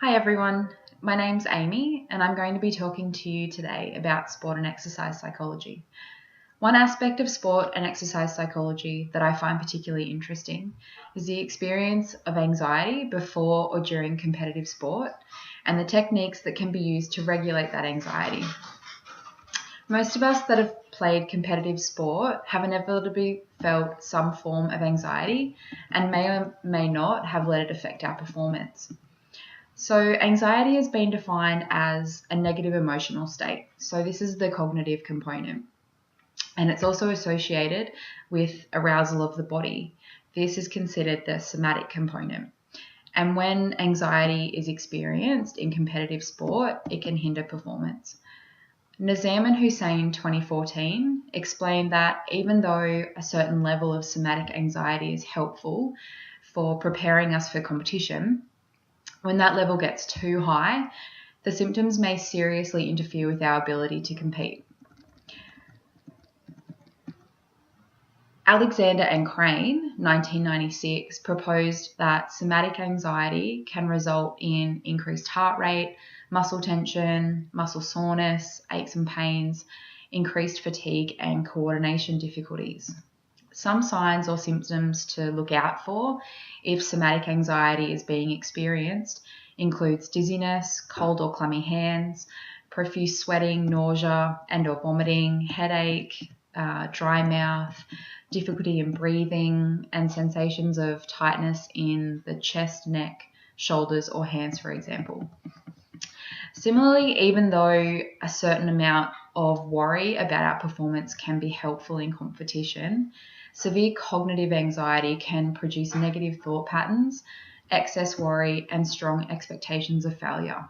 Hi everyone, my name's Amy and I'm going to be talking to you today about sport and exercise psychology. One aspect of sport and exercise psychology that I find particularly interesting is the experience of anxiety before or during competitive sport and the techniques that can be used to regulate that anxiety. Most of us that have played competitive sport have inevitably felt some form of anxiety and may or may not have let it affect our performance. So anxiety has been defined as a negative emotional state. So this is the cognitive component. And it's also associated with arousal of the body. This is considered the somatic component. And when anxiety is experienced in competitive sport, it can hinder performance. Nazam and Hussain 2014 explained that even though a certain level of somatic anxiety is helpful for preparing us for competition, when that level gets too high, the symptoms may seriously interfere with our ability to compete. Alexander and Crane, 1996, proposed that somatic anxiety can result in increased heart rate, muscle tension, muscle soreness, aches and pains, increased fatigue, and coordination difficulties. Some signs or symptoms to look out for if somatic anxiety is being experienced includes dizziness, cold or clammy hands, profuse sweating, nausea and or vomiting, headache, dry mouth, difficulty in breathing, and sensations of tightness in the chest, neck, shoulders, or hands, for example. Similarly, even though a certain amount of worry about our performance can be helpful in competition, severe cognitive anxiety can produce negative thought patterns, excess worry, and strong expectations of failure.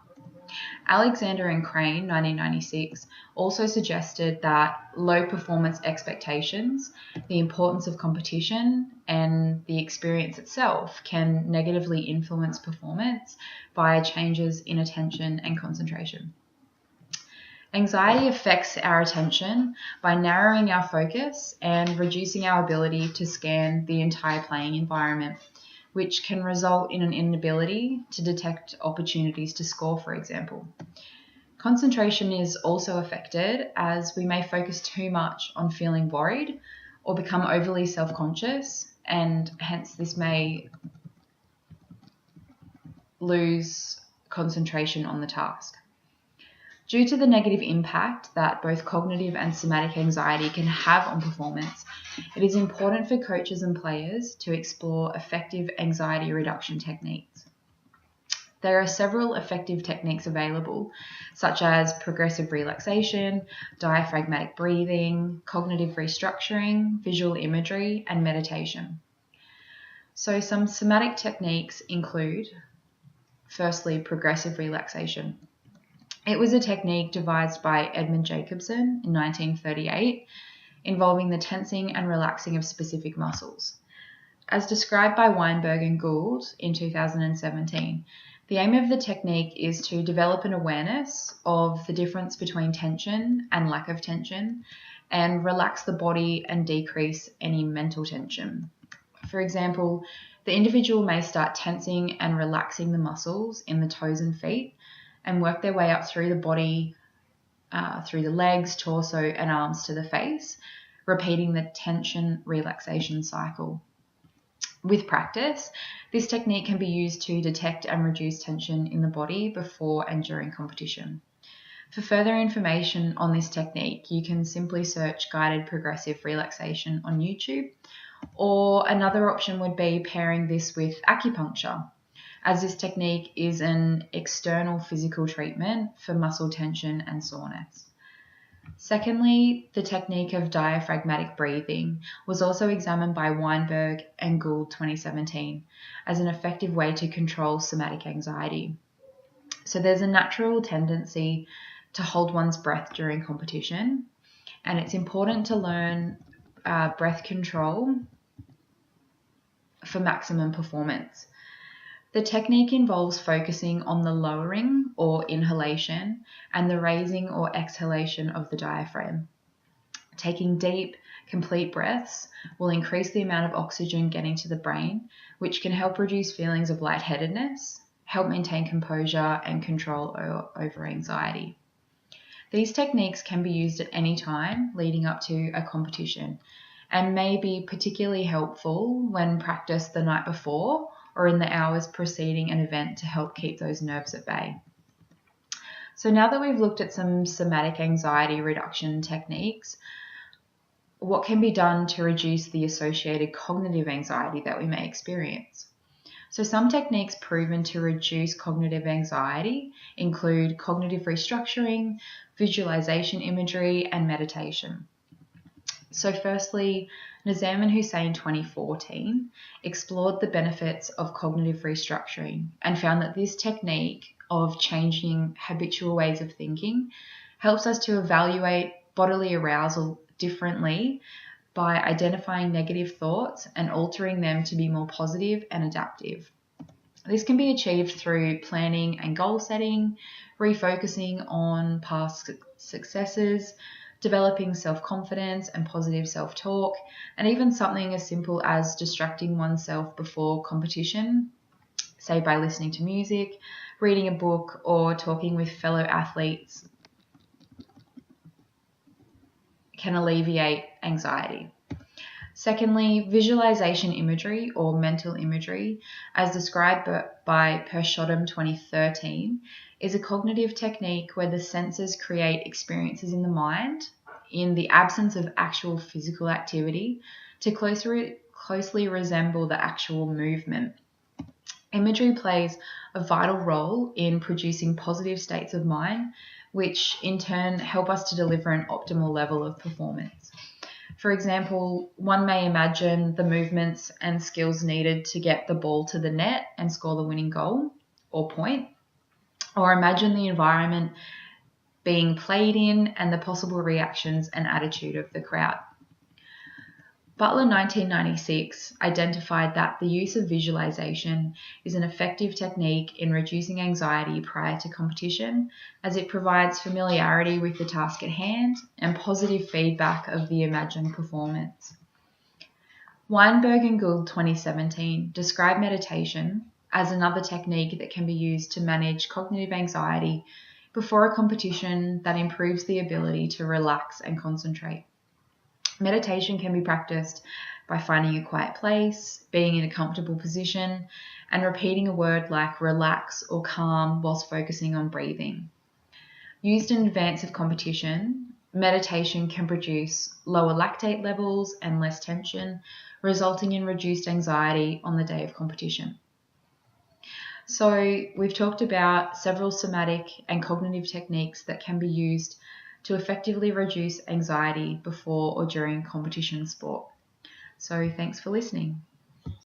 Alexander and Crane, 1996, also suggested that low performance expectations, the importance of competition, and the experience itself can negatively influence performance via changes in attention and concentration. Anxiety affects our attention by narrowing our focus and reducing our ability to scan the entire playing environment, which can result in an inability to detect opportunities to score, for example. Concentration is also affected as we may focus too much on feeling worried or become overly self-conscious, and hence this may lose concentration on the task. Due to the negative impact that both cognitive and somatic anxiety can have on performance, it is important for coaches and players to explore effective anxiety reduction techniques. There are several effective techniques available, such as progressive relaxation, diaphragmatic breathing, cognitive restructuring, visual imagery, and meditation. So some somatic techniques include, firstly, progressive relaxation. It was a technique devised by Edmund Jacobson in 1938, involving the tensing and relaxing of specific muscles. As described by Weinberg and Gould in 2017, the aim of the technique is to develop an awareness of the difference between tension and lack of tension, and relax the body and decrease any mental tension. For example, the individual may start tensing and relaxing the muscles in the toes and feet, and work their way up through the body, through the legs, torso, and arms to the face, repeating the tension relaxation cycle. With practice, this technique can be used to detect and reduce tension in the body before and during competition. For further information on this technique, you can simply search guided progressive relaxation on YouTube, or another option would be pairing this with acupuncture, as this technique is an external physical treatment for muscle tension and soreness. Secondly, the technique of diaphragmatic breathing was also examined by Weinberg and Gould 2017 as an effective way to control somatic anxiety. So there's a natural tendency to hold one's breath during competition, and it's important to learn breath control for maximum performance. The technique involves focusing on the lowering or inhalation and the raising or exhalation of the diaphragm. Taking deep, complete breaths will increase the amount of oxygen getting to the brain, which can help reduce feelings of lightheadedness, help maintain composure and control over anxiety. These techniques can be used at any time leading up to a competition and may be particularly helpful when practiced the night before or in the hours preceding an event to help keep those nerves at bay. So now that we've looked at some somatic anxiety reduction techniques, what can be done to reduce the associated cognitive anxiety that we may experience? So some techniques proven to reduce cognitive anxiety include cognitive restructuring, visualization imagery, and meditation. So firstly, Nazem and Hussain 2014 explored the benefits of cognitive restructuring and found that this technique of changing habitual ways of thinking helps us to evaluate bodily arousal differently by identifying negative thoughts and altering them to be more positive and adaptive. This can be achieved through planning and goal setting, refocusing on past successes, developing self-confidence and positive self-talk, and even something as simple as distracting oneself before competition, say by listening to music, reading a book, or talking with fellow athletes, can alleviate anxiety. Secondly, visualization imagery or mental imagery, as described by Perschodom 2013, is a cognitive technique where the senses create experiences in the mind in the absence of actual physical activity to closely resemble the actual movement. Imagery plays a vital role in producing positive states of mind, which in turn help us to deliver an optimal level of performance. For example, one may imagine the movements and skills needed to get the ball to the net and score the winning goal or point, or imagine the environment being played in and the possible reactions and attitude of the crowd. Butler 1996 identified that the use of visualization is an effective technique in reducing anxiety prior to competition, as it provides familiarity with the task at hand and positive feedback of the imagined performance. Weinberg and Gould 2017 describe meditation as another technique that can be used to manage cognitive anxiety before a competition that improves the ability to relax and concentrate. Meditation can be practiced by finding a quiet place, being in a comfortable position, and repeating a word like relax or calm whilst focusing on breathing. Used in advance of competition, meditation can produce lower lactate levels and less tension, resulting in reduced anxiety on the day of competition. So we've talked about several somatic and cognitive techniques that can be used to effectively reduce anxiety before or during competition sport. So thanks for listening.